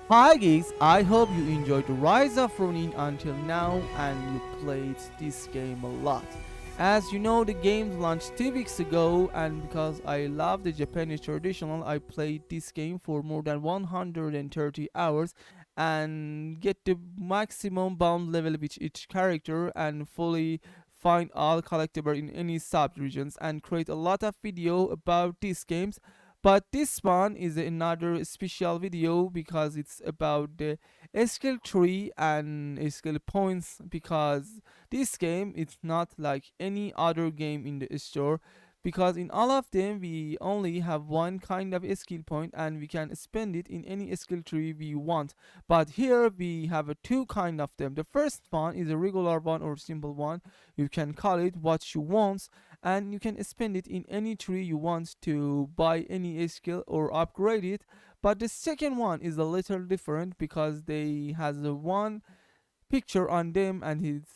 Hi geeks, I hope you enjoyed the Rise of Ronin until now and you played this game a lot. As you know, the game launched 2 weeks ago, and because I love the Japanese traditional, I played this game for more than 130 hours and get the maximum bound level with each character and fully find all collectible in any sub-regions and create a lot of video about these games, but this one is another special video because it's about the skill tree and skill points, because this game is not like any other game in the store, because in all of them we only have one kind of skill point and we can spend it in any skill tree we want. But here we have a two kind of them. The first one is a regular one or simple one. You can call it what you want and you can spend it in any tree you want to buy any skill or upgrade it. But the second one is a little different because they has a one picture on them and it's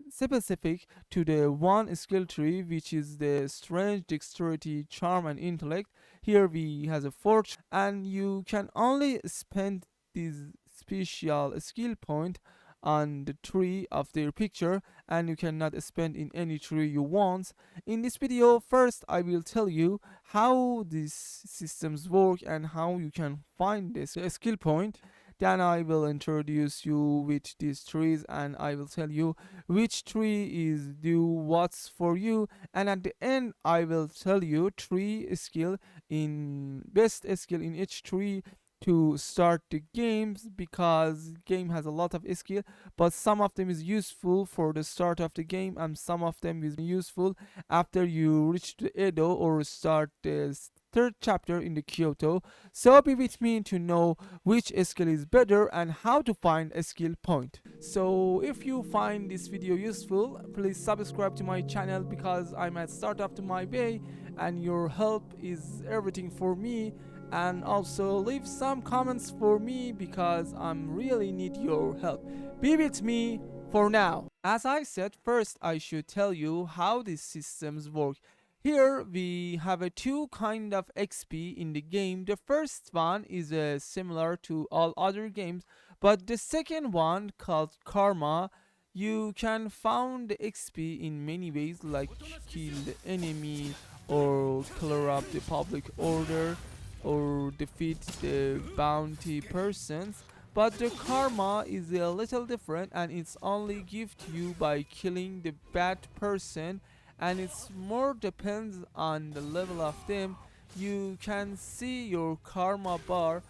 specific to the one skill tree, which is the strength, dexterity, charm and intellect. Here we has a fourth, and you can only spend this special skill point on the tree of their picture, and you cannot spend in any tree you want. In this video, first I will tell you how these systems work and how you can find this skill point. Then I will introduce you with these trees and I will tell you which tree is do what's for you, and at the end I will tell you three skill in best skill in each tree to start the games, because game has a lot of skill, but some of them is useful for the start of the game and some of them is useful after you reach the Edo or start the third chapter in the Kyoto. So be with me to know which skill is better and how to find a skill point. So if you find this video useful, please subscribe to my channel because I'm at start of my way and your help is everything for me, and also leave some comments for me because I'm really need your help. Be with me for now. As I said, first I should tell you how these systems work. Here we have a two kind of XP in the game. The first one is similar to all other games, but the second one called Karma, you can found the XP in many ways, like kill the enemy or clear up the public order or defeat the bounty persons. But the karma is a little different and it's only give to you by killing the bad person, and it's more depends on the level of them. You can see your karma bar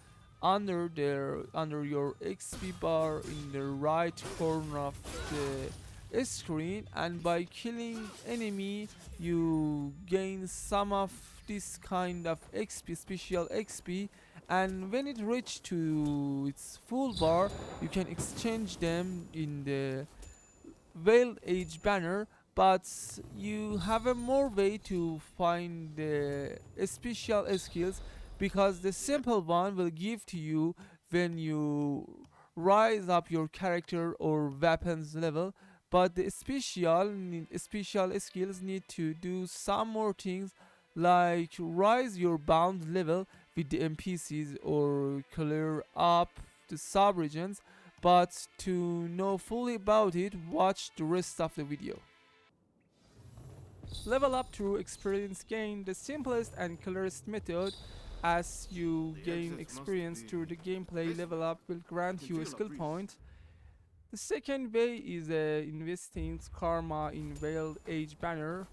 under your XP bar in the right corner of the screen, and by killing enemy you gain some of this kind of XP, special XP, and when it reach to its full bar you can exchange them in the veiled age banner. But you have a more way to find the special skills, because the simple one will give to you when you rise up your character or weapons level, but the special skills need to do some more things, like rise your bound level with the NPCs or clear up the sub regions. But to know fully about it, watch the rest of the video. Level up through experience gain, the simplest and clearest method. As you gain experience through the gameplay, level up will grant you a skill point. The second way is investing karma in Veiled Age banner.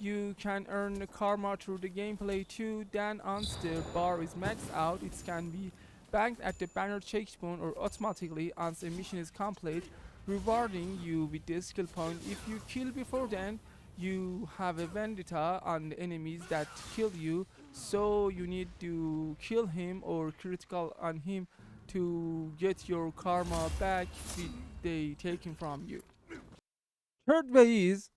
You can earn the karma through the gameplay too. Then once the bar is maxed out, it can be banked at the banner checkpoint or automatically once a mission is complete, rewarding you with the skill point. If you kill before then, you have a vendetta on the enemies that killed you, so you need to kill him or critical on him to get your karma back with they taken from you. Third way is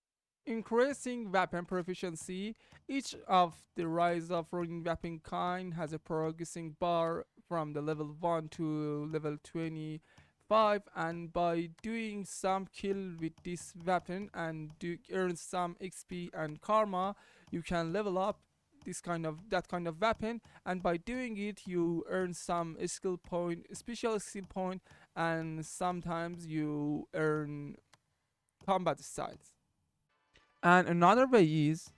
increasing weapon proficiency. Each of the rise of Ronin weapon kind has a progressing bar from the level 1 to level 25, and by doing some kill with this weapon and earn some XP and karma, you can level up this kind of that kind of weapon, and by doing it you earn some skill point, special skill point, and sometimes you earn combat styles. And another way is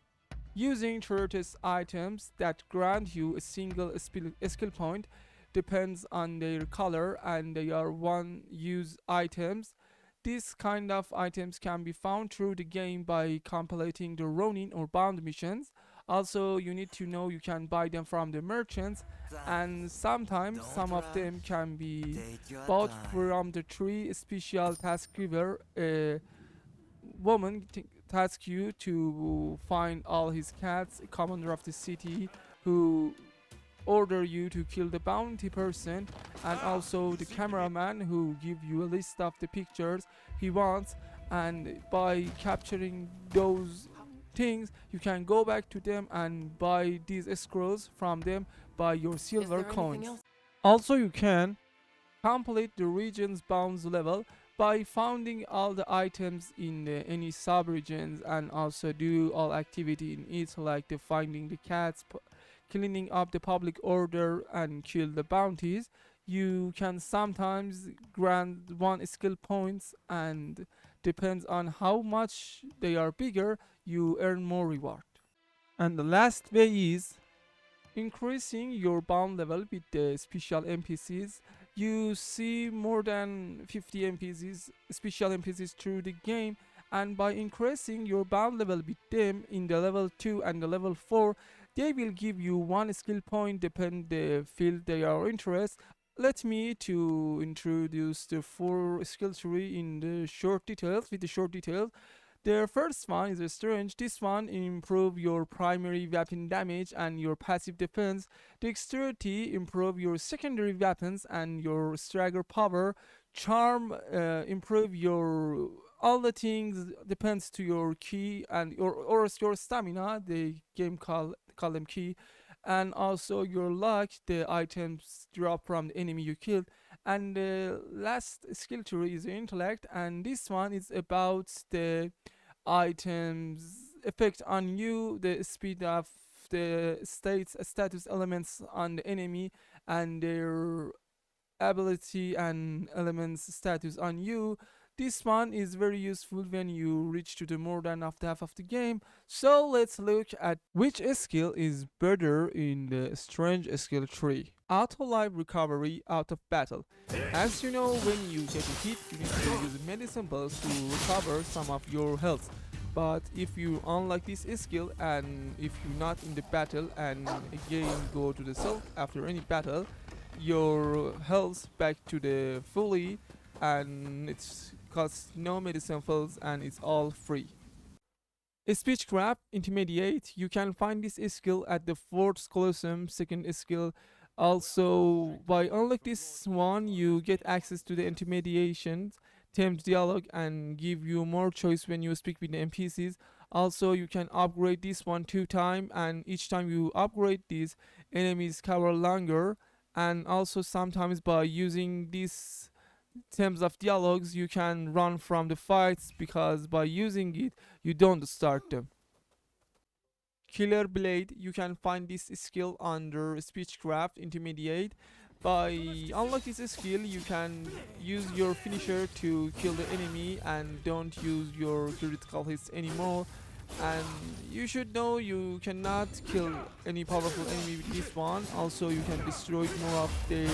using Treatise items that grant you a single skill point, depends on their color, and they are one use items. This kind of items can be found through the game by completing the Ronin or bound missions. Also, you need to know you can buy them from the merchants, and sometimes some of them can be bought from the three special task giver. Woman task you to find all his cats, commander of the city, who order you to kill the bounty person, and also the cameraman who give you a list of the pictures he wants. And by capturing those things you can go back to them and buy these scrolls from them by your silver coins. Also, you can complete the region's bounds level by finding all the items in any sub-regions, and also do all activity in it, like the finding the cats, cleaning up the public order, and kill the bounties. You can sometimes grant one skill points, and depends on how much they are bigger, you earn more reward. And the last way is increasing your bound level with the special NPCs. You see more than 50 NPCs, special NPCs through the game, and by increasing your bound level with them in the level 2 and the level 4, they will give you one skill point depend the field they are interested. Let me to introduce the four skill tree in the short details with the short details. The first one is a strange. This one improve your primary weapon damage and your passive defense. Dexterity improve your secondary weapons and your stagger power. Charm improve your all the things depends to your key and your stamina. The game call them key, and also your luck. The items drop from the enemy you killed. And the last skill tree is intellect, and this one is about the items effect on you, the speed of the status elements on the enemy, and their ability and elements status on you. This one is very useful when you reach to the more than of the half of the game. So let's look at which skill is better in the strange skill tree. Auto life recovery out of battle. As you know, when you get a hit, you need to use medicine balls to recover some of your health. But if you unlock this skill, and if you're not in the battle and again go to the self after any battle, your health back to the fully, and it's costs no medicine pills and it's all free. Speechcraft intermediate. You can find this skill at the fourth colosseum, second skill. Also, by unlock this one, you get access to the intermediation themed dialogue and give you more choice when you speak with the NPCs. Also, you can upgrade this one 2 times, and each time you upgrade these, enemies cover longer. And also, sometimes by using these terms of dialogues, you can run from the fights because by using it, you don't start them. Killer Blade, you can find this skill under Speechcraft Intermediate. By unlock this skill, you can use your finisher to kill the enemy and don't use your critical hits anymore. And you should know you cannot kill any powerful enemy with this one. Also, you can destroy more of their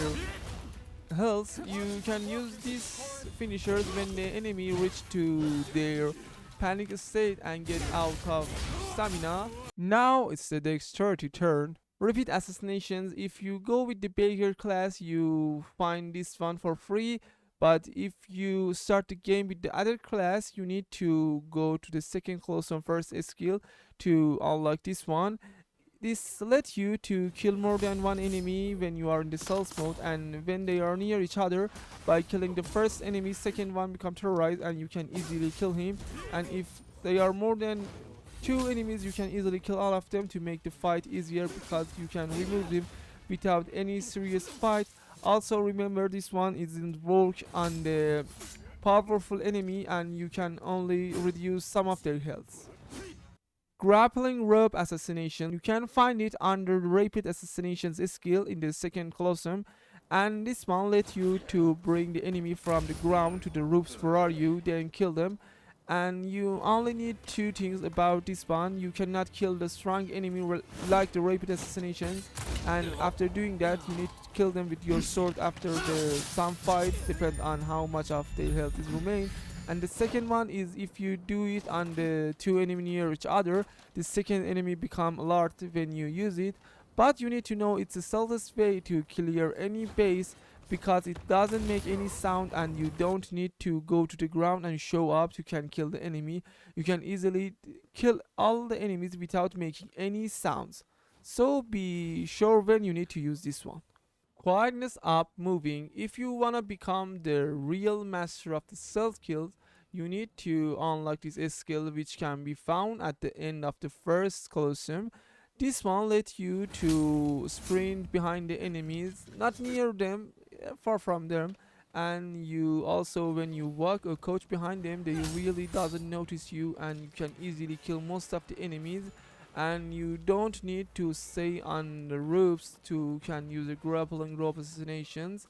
health. You can use these finishers when the enemy reach to their panic state and get out of stamina. Now it's the Dexterity turn. Repeat assassinations. If you go with the Baker class, you find this one for free. But if you start the game with the other class, you need to go to the second close on first skill to unlock this one. This lets you to kill more than one enemy when you are in the stealth mode, and when they are near each other. By killing the first enemy, second one become terrorized and you can easily kill him. And if they are more than 2 enemies, you can easily kill all of them to make the fight easier because you can remove them without any serious fight. Also remember, this one isn't work on the powerful enemy and you can only reduce some of their health. Grappling rope assassination. You can find it under rapid assassinations skill in the second colosseum, and this one let you to bring the enemy from the ground to the roofs for you, then kill them. And you only need two things about this one. You cannot kill the strong enemy like the rapid assassinations, and after doing that you need to kill them with your sword after the some fight, depend on how much of their health is remain. And the second one is if you do it on the two enemy near each other, the second enemy become alert when you use it. But you need to know it's a stealthiest way to clear any base, because it doesn't make any sound and you don't need to go to the ground and show up to can kill the enemy. You can easily kill all the enemies without making any sounds. So be sure when you need to use this one. Quietness up moving. If you wanna become the real master of the stealth kills, you need to unlock this skill which can be found at the end of the first colosseum. This one lets you to sprint behind the enemies, not near them, far from them. And you also, when you walk or crouch behind them, they really doesn't notice you, and you can easily kill most of the enemies. And you don't need to stay on the roofs to can use a grappling rope assassinations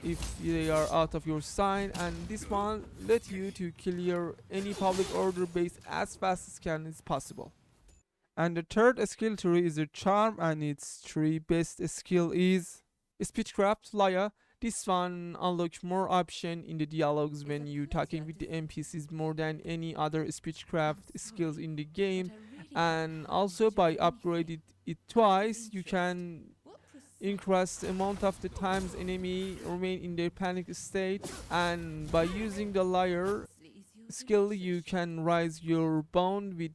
if they are out of your sight. And this one let you to clear any public order base as fast as can is possible. And the third skill tree is a charm, and its three best skill is speechcraft liar. This one unlocks more option in the dialogues when you talking with the NPCs more than any other speechcraft skills in the game. And also by upgrading it twice, you can increase the amount of the times enemy remain in their panic state. And by using the liar skill, you can raise your bond with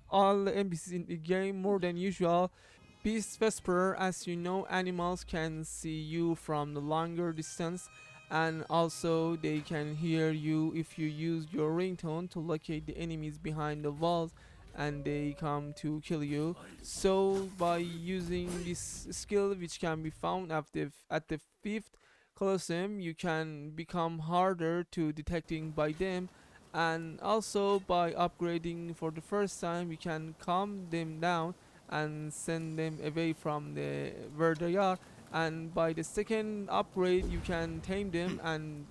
all the NPCs in the game more than usual. Beast Whisperer, as you know, animals can see you from the longer distance, and also they can hear you if you use your ringtone to locate the enemies behind the walls, and they come to kill you. So by using this skill, which can be found at the fifth colosseum, you can become harder to detecting by them. And also by upgrading for the first time, you can calm them down and send them away from the where they are. And by the second upgrade, you can tame them and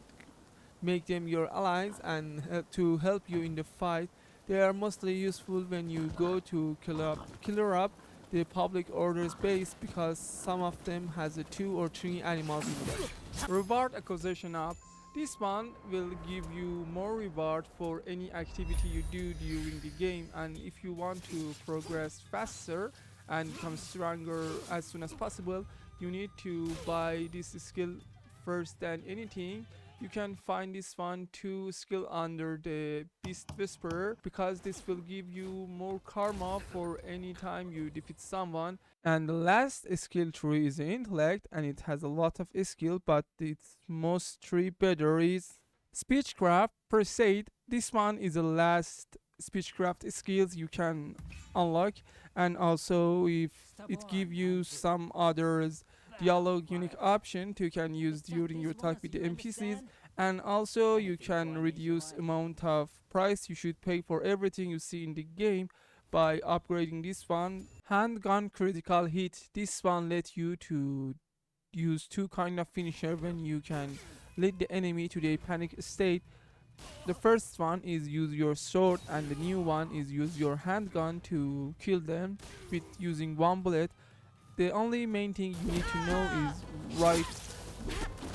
make them your allies and to help you in the fight. They are mostly useful when you go to killer up the public orders base, because some of them has a two or three animals in them. Reward acquisition up. This one will give you more reward for any activity you do during the game, and if you want to progress faster and become stronger as soon as possible, you need to buy this skill first than anything. You can find this one two skill under the Beast Whisperer, because this will give you more karma for any time you defeat someone. And the last skill tree is Intellect, and it has a lot of skill, but its most tree better is Speechcraft per se. This one is the last speechcraft skills you can unlock, and also if it give you some others dialogue unique option to can use during your talk with the NPCs. And also you can reduce amount of price you should pay for everything you see in the game by upgrading this one. Handgun critical hit. This one let you to use two kind of finisher when you can lead the enemy to their panic state. The first one is use your sword, and the new one is use your handgun to kill them with using one bullet. The only main thing you need to know is right,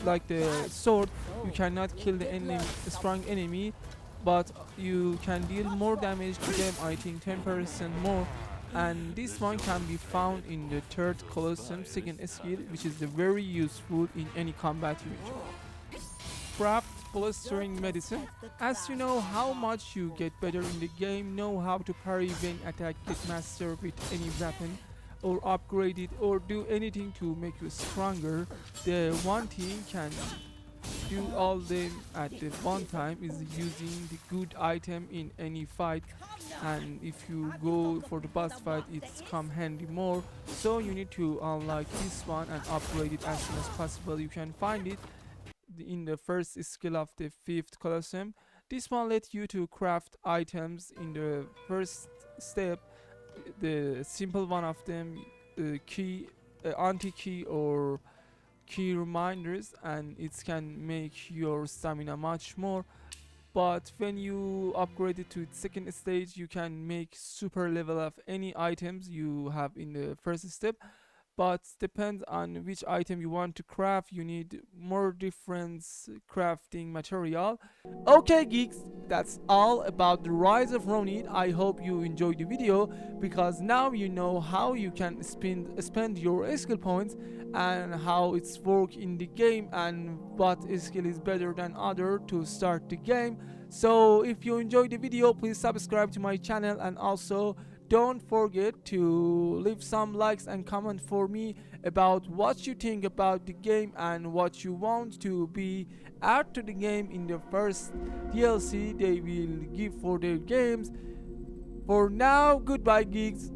like the sword, you cannot kill the enemy, a strong enemy, but you can deal more damage to them, I think 10% more. And this one can be found in the third colosseum second skill, which is very useful in any combat region. Craft blustering medicine. As you know how much you get better in the game, know how to parry when attack get master with any weapon, or upgrade it, or do anything to make you stronger. The one thing can do all them at the one time is using the good item in any fight, and if you go for the boss fight it's come handy more. So you need to unlock this one and upgrade it as soon as possible. You can find it in the first skill of the fifth colosseum. This one let you to craft items in the first step, the simple one of them, key, anti-key or key reminders, and it can make your stamina much more. But when you upgrade it to its second stage, you can make super level of any items you have in the first step. But depends on which item you want to craft, you need more different crafting material. Okay geeks, that's all about the rise of Ronin. I hope you enjoyed the video, because now you know how you can spend your skill points and how it's work in the game and what skill is better than other to start the game. So if you enjoyed the video, please subscribe to my channel, and also don't forget to leave some likes and comment for me about what you think about the game and what you want to be add to the game in the first DLC they will give for their games. For now, goodbye geeks.